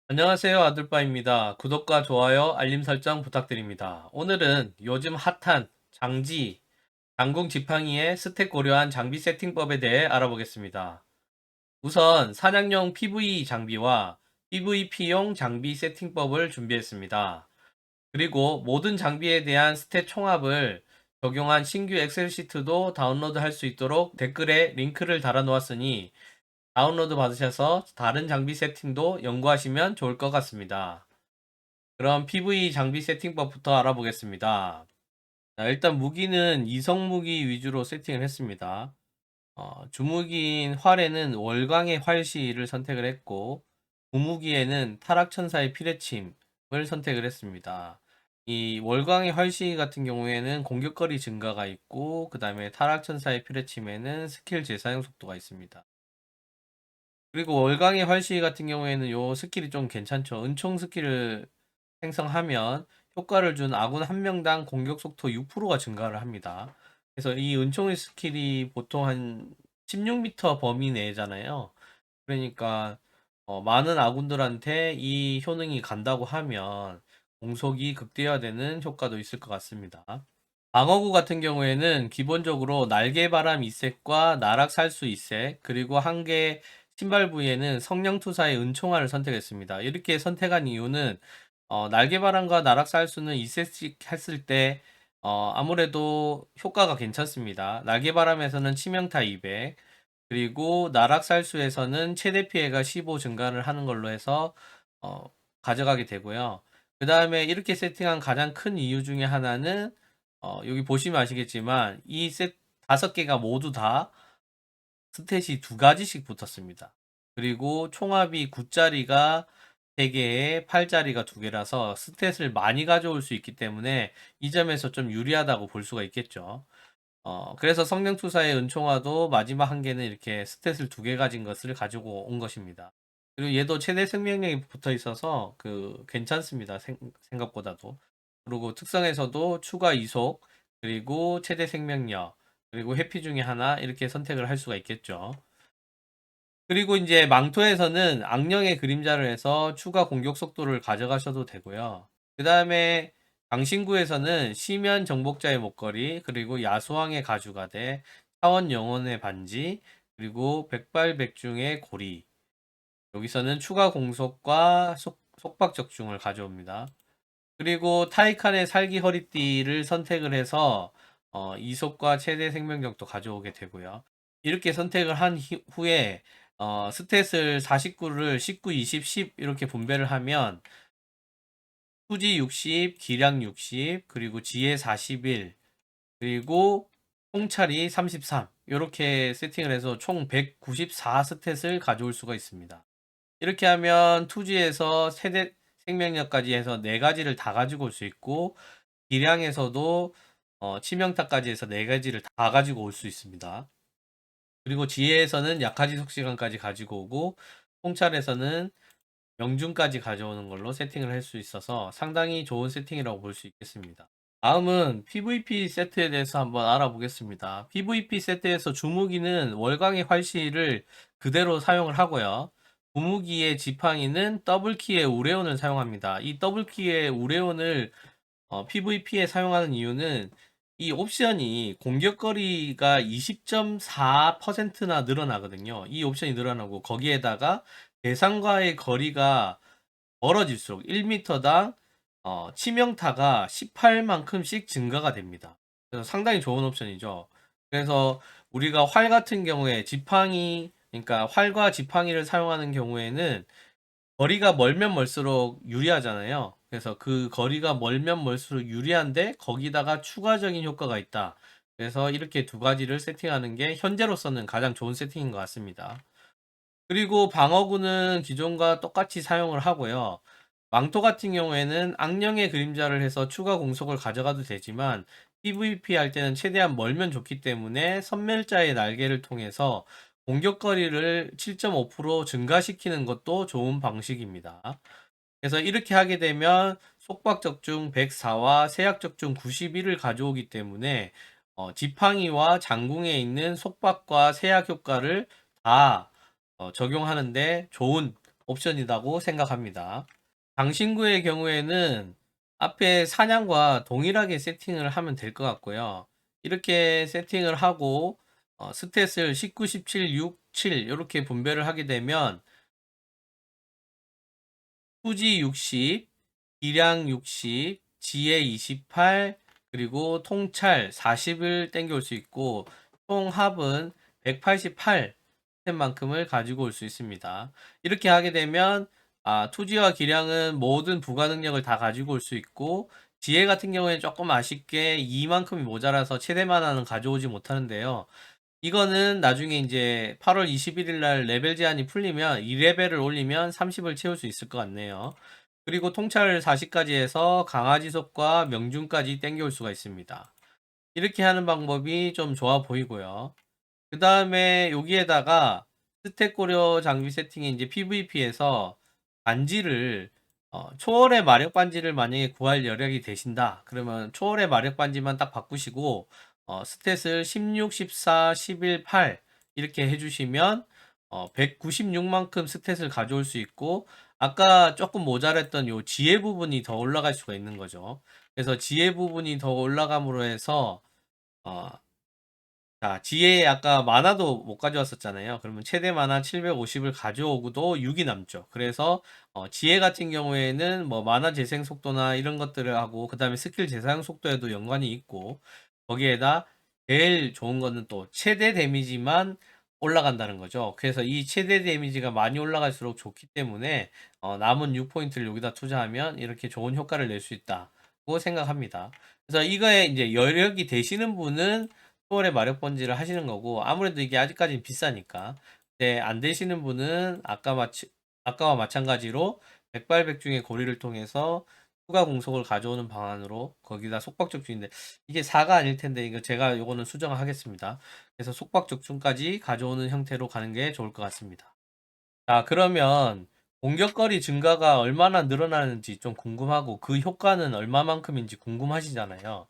안녕하세요. 아들바입니다. 구독과 좋아요, 알림 설정 부탁드립니다. 오늘은 요즘 핫한 장지, 장궁 지팡이의 스택 고려한 장비 세팅법에 대해 알아보겠습니다. 우선 사냥용 PVE 장비와 PVP용 장비 세팅법을 준비했습니다. 그리고 모든 장비에 대한 스탯 총합을 적용한 신규 엑셀 시트도 다운로드 할 수 있도록 댓글에 링크를 달아 놓았으니 다운로드 받으셔서 다른 장비 세팅도 연구하시면 좋을 것 같습니다. 그럼 PV 장비 세팅법부터 알아보겠습니다. 자, 일단 무기는 이성 무기 위주로 세팅을 했습니다. 주무기인 활에는 월광의 활시를 선택을 했고, 구무기에는 타락천사의 피뢰침을 선택을 했습니다. 이 월광의 활시 같은 경우에는 공격거리 증가가 있고, 그 다음에 타락천사의 피뢰침에는 스킬 재사용 속도가 있습니다. 그리고 월광의 활시 같은 경우에는 요 스킬이 좀 괜찮죠. 은총 스킬을 생성하면 효과를 준 아군 한 명당 공격 속도 6%가 증가를 합니다. 그래서 이 은총의 스킬이 보통 한 16m 범위 내잖아요. 그러니까 많은 아군들한테 이 효능이 간다고 하면 공속이 극대화되는 효과도 있을 것 같습니다. 방어구 같은 경우에는 기본적으로 날개바람 2색과 나락살수 2색, 그리고 한 개 신발 부위에는 성령투사의 은총화를 선택했습니다. 이렇게 선택한 이유는 날개바람과 나락살수는 2색씩 했을 때 아무래도 효과가 괜찮습니다. 날개바람에서는 치명타 200, 그리고 나락살수에서는 최대 피해가 15 증가를 하는 걸로 해서 어, 가져가게 되고요. 그 다음에 이렇게 세팅한 가장 큰 이유 중에 하나는 여기 보시면 아시겠지만 이 셋 다섯 개가 모두 다 스탯이 두 가지씩 붙었습니다. 그리고 총합이 9짜리가 3개에 8짜리가 2개라서 스탯을 많이 가져올 수 있기 때문에 이 점에서 좀 유리하다고 볼 수가 있겠죠. 그래서 성령투사의 은총화도 마지막 한 개는 이렇게 스탯을 2개 가진 것을 가지고 온 것입니다. 그리고 얘도 최대 생명력이 붙어 있어서 괜찮습니다. 생각보다도. 그리고 특성에서도 추가 이속, 그리고 최대 생명력, 그리고 회피 중에 하나 이렇게 선택을 할 수가 있겠죠. 그리고 이제 망토에서는 악령의 그림자를 해서 추가 공격 속도를 가져가셔도 되고요. 그 다음에 강신구에서는 시면 정복자의 목걸이, 그리고 야수왕의 가죽아대, 차원 영혼의 반지, 그리고 백발백중의 고리. 여기서는 추가 공속과 속박 적중을 가져옵니다. 그리고 타이칸의 살기 허리띠를 선택을 해서 이속과 최대 생명력도 가져오게 되고요. 이렇게 선택을 한 후에 스탯을 49를 19, 20, 10 이렇게 분배를 하면 투지 60, 기량 60, 그리고 지혜 41, 그리고 통찰이 33 이렇게 세팅을 해서 총 194 스탯을 가져올 수가 있습니다. 이렇게 하면 투지에서 세대 생명력까지 해서 4가지를 다 가지고 올 수 있고 기량에서도 치명타까지 해서 4가지를 다 가지고 올 수 있습니다. 그리고 지혜에서는 약하지 속시간까지 가지고 오고 통찰에서는 명중까지 가져오는 걸로 세팅을 할 수 있어서 상당히 좋은 세팅이라고 볼 수 있겠습니다. 다음은 PVP 세트에 대해서 한번 알아보겠습니다. PVP 세트에서 주무기는 월광의 활시를 그대로 사용을 하고요. 구무기의 지팡이는 더블키의 우레온을 사용합니다. 이 더블키의 우레온을 PVP에 사용하는 이유는 이 옵션이 공격거리가 20.4%나 늘어나거든요. 이 옵션이 늘어나고 거기에다가 대상과의 거리가 멀어질수록 1m당 치명타가 18만큼씩 증가가 됩니다. 그래서 상당히 좋은 옵션이죠. 그래서 우리가 활 같은 경우에 지팡이, 그러니까 활과 지팡이를 사용하는 경우에는 거리가 멀면 멀수록 유리하잖아요. 그래서 그 거리가 멀면 멀수록 유리한데 거기다가 추가적인 효과가 있다. 그래서 이렇게 두 가지를 세팅하는 게 현재로서는 가장 좋은 세팅인 것 같습니다. 그리고 방어구는 기존과 똑같이 사용을 하고요. 망토 같은 경우에는 악령의 그림자를 해서 추가 공속을 가져가도 되지만 PVP 할 때는 최대한 멀면 좋기 때문에 선멸자의 날개를 통해서 공격거리를 7.5% 증가시키는 것도 좋은 방식입니다. 그래서 이렇게 하게 되면 속박적중 104와 세약적중 91을 가져오기 때문에 지팡이와 장궁에 있는 속박과 세약 효과를 다 적용하는데 좋은 옵션이라고 생각합니다. 장신구의 경우에는 앞에 사냥과 동일하게 세팅을 하면 될 것 같고요. 이렇게 세팅을 하고 스탯을 19, 17, 6, 7 이렇게 분배를 하게 되면 투지 60, 기량 60, 지혜 28, 그리고 통찰 40을 땡겨올 수 있고 총합은 188 스탯만큼을 가지고 올 수 있습니다. 이렇게 하게 되면 투지와 기량은 모든 부가 능력을 다 가지고 올 수 있고 지혜 같은 경우에 조금 아쉽게 2만큼이 모자라서 최대 만화는 가져오지 못하는데요. 이거는 나중에 이제 8월 21일 날 레벨 제한이 풀리면 2레벨을 올리면 30을 채울 수 있을 것 같네요. 그리고 통찰 40까지 해서 강화지속과 명중까지 땡겨올 수가 있습니다. 이렇게 하는 방법이 좀 좋아 보이고요. 그 다음에 여기에다가 스택 고려 장비 세팅이 이제 PVP에서 반지를 초월의 마력 반지를 만약에 구할 여력이 되신다. 그러면 초월의 마력 반지만 딱 바꾸시고 스탯을 16, 14, 11, 8 이렇게 해주시면 196만큼 스탯을 가져올 수 있고 아까 조금 모자랐던 요 지혜 부분이 더 올라갈 수가 있는 거죠. 그래서 지혜 부분이 더 올라감으로 해서 어, 자, 지혜 아까 만화도 못 가져왔었잖아요. 그러면 최대 만화 750을 가져오고도 6이 남죠. 그래서 지혜 같은 경우에는 뭐 만화 재생 속도나 이런 것들을 하고 그다음에 스킬 재사용 속도에도 연관이 있고 거기에다 제일 좋은 거는 또 최대 데미지만 올라간다는 거죠. 그래서 이 최대 데미지가 많이 올라갈수록 좋기 때문에 남은 6포인트를 여기다 투자하면 이렇게 좋은 효과를 낼 수 있다고 생각합니다. 그래서 이거에 이제 여력이 되시는 분은 10월에 마력 번지를 하시는 거고 아무래도 이게 아직까지는 비싸니까 네, 안 되시는 분은 아까와 마찬가지로 백발백중의 고리를 통해서 추가 공속을 가져오는 방안으로 거기다 속박적중인데 이게 4가 아닐 텐데 이거 제가 요거는 수정하겠습니다. 그래서 속박적중까지 가져오는 형태로 가는 게 좋을 것 같습니다. 자, 그러면 공격거리 증가가 얼마나 늘어나는지 좀 궁금하고 그 효과는 얼마만큼인지 궁금하시잖아요.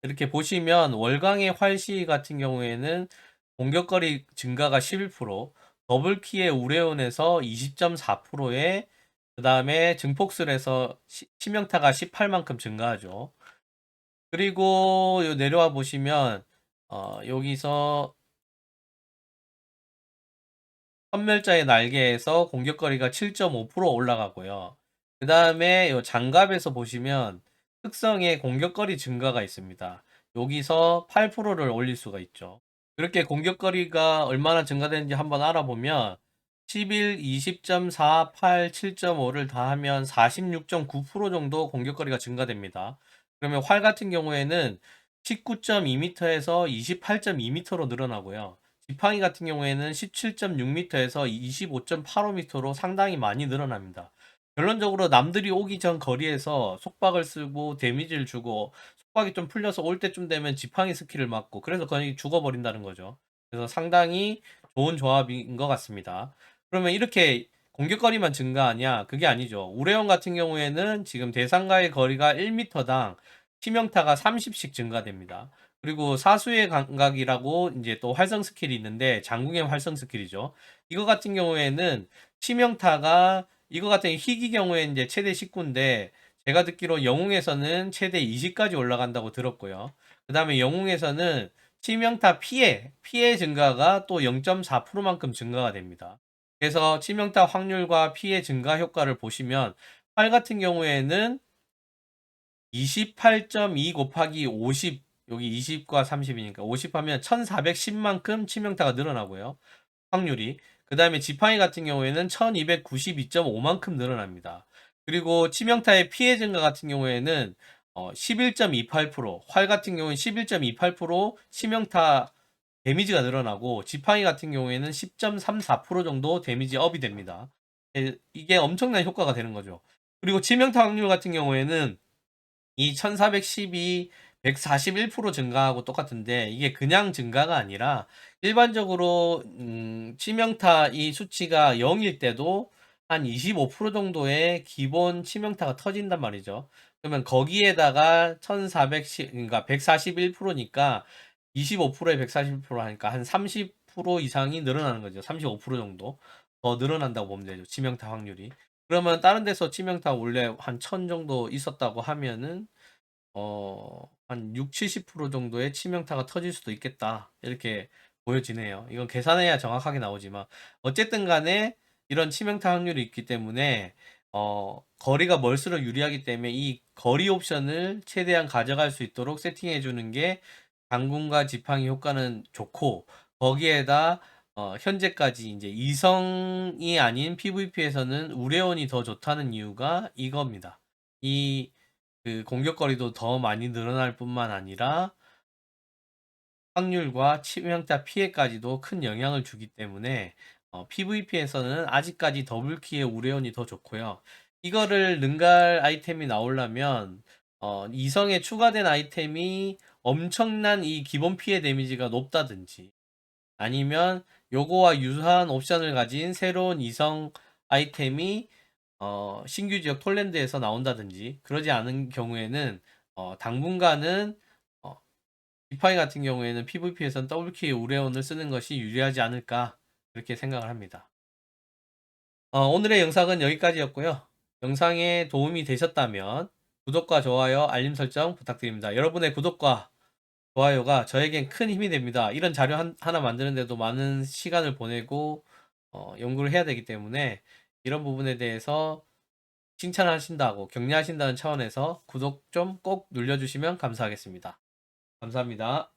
이렇게 보시면 월광의 활시 같은 경우에는 공격거리 증가가 11%, 더블키의 우레온에서 20.4%에 그 다음에 증폭술에서 치명타가 18만큼 증가하죠. 그리고 내려와 보시면 여기서 선멸자의 날개에서 공격거리가 7.5% 올라가고요. 그 다음에 이 장갑에서 보시면 특성의 공격거리 증가가 있습니다. 여기서 8%를 올릴 수가 있죠. 그렇게 공격거리가 얼마나 증가되는지 한번 알아보면 11, 20.4, 8, 7.5를 다 하면 46.9% 정도 공격거리가 증가됩니다. 그러면 활 같은 경우에는 19.2m에서 28.2m로 늘어나고요. 지팡이 같은 경우에는 17.6m에서 25.85m로 상당히 많이 늘어납니다. 결론적으로 남들이 오기 전 거리에서 속박을 쓰고 데미지를 주고 속박이 좀 풀려서 올 때쯤 되면 지팡이 스킬을 맞고 그래서 거의 죽어버린다는 거죠. 그래서 상당히 좋은 조합인 것 같습니다. 그러면 이렇게 공격거리만 증가하냐? 그게 아니죠. 우레온 같은 경우에는 지금 대상과의 거리가 1m당 치명타가 30씩 증가됩니다. 그리고 사수의 감각이라고 이제 또 활성 스킬이 있는데 장궁의 활성 스킬이죠. 이거 같은 경우에는 치명타가 이거 같은 희귀 경우에 이제 최대 19인데 제가 듣기로 영웅에서는 최대 20까지 올라간다고 들었고요. 그 다음에 영웅에서는 치명타 피해 증가가 또 0.4%만큼 증가가 됩니다. 그래서 치명타 확률과 피해 증가 효과를 보시면 활 같은 경우에는 28.2 곱하기 50 여기 20과 30이니까 50 하면 1410만큼 치명타가 늘어나고요. 확률이. 그 다음에 지팡이 같은 경우에는 1292.5만큼 늘어납니다. 그리고 치명타의 피해 증가 같은 경우에는 11.28%, 활 같은 경우는 11.28% 치명타 데미지가 늘어나고 지팡이 같은 경우에는 10.34% 정도 데미지 업이 됩니다. 이게 엄청난 효과가 되는 거죠. 그리고 치명타 확률 같은 경우에는 이 1412, 141% 증가하고 똑같은데 이게 그냥 증가가 아니라 일반적으로 치명타 이 수치가 0일 때도 한 25% 정도의 기본 치명타가 터진단 말이죠. 그러면 거기에다가 1410 그러니까 141%니까 25%에 141% 하니까 한 35% 이상이 늘어나는 거죠. 35% 정도 더 늘어난다고 보면 되죠, 치명타 확률이. 그러면 다른 데서 치명타 원래 한 1000 정도 있었다고 하면은 한 60-70% 정도의 치명타가 터질 수도 있겠다. 이렇게 보여지네요. 이건 계산해야 정확하게 나오지만 어쨌든 간에 이런 치명타 확률이 있기 때문에 거리가 멀수록 유리하기 때문에 이 거리 옵션을 최대한 가져갈 수 있도록 세팅해 주는 게 장군과 지팡이 효과는 좋고, 거기에다 현재까지 이제 이성이 아닌 PVP에서는 우레온이 더 좋다는 이유가 이겁니다. 이 그 공격거리도 더 많이 늘어날 뿐만 아니라 확률과 치명타 피해까지도 큰 영향을 주기 때문에 PVP에서는 아직까지 더블키의 우레온이 더 좋고요. 이거를 능갈 아이템이 나오려면 이성에 추가된 아이템이 엄청난 이 기본 피해 데미지가 높다든지, 아니면 요거와 유사한 옵션을 가진 새로운 이성 아이템이 신규 지역 톨랜드에서 나온다든지, 그러지 않은 경우에는 당분간은 어, 지파이 같은 경우에는 PVP에선 더블키의 우레온을 쓰는 것이 유리하지 않을까, 그렇게 생각을 합니다. 오늘의 영상은 여기까지였고요. 영상에 도움이 되셨다면 구독과 좋아요, 알림 설정 부탁드립니다. 여러분의 구독과 좋아요가 저에겐 큰 힘이 됩니다. 이런 자료 하나 만드는데도 많은 시간을 보내고 연구를 해야 되기 때문에 이런 부분에 대해서 칭찬하신다고, 격려하신다는 차원에서 구독 좀 꼭 눌러주시면 감사하겠습니다. 감사합니다.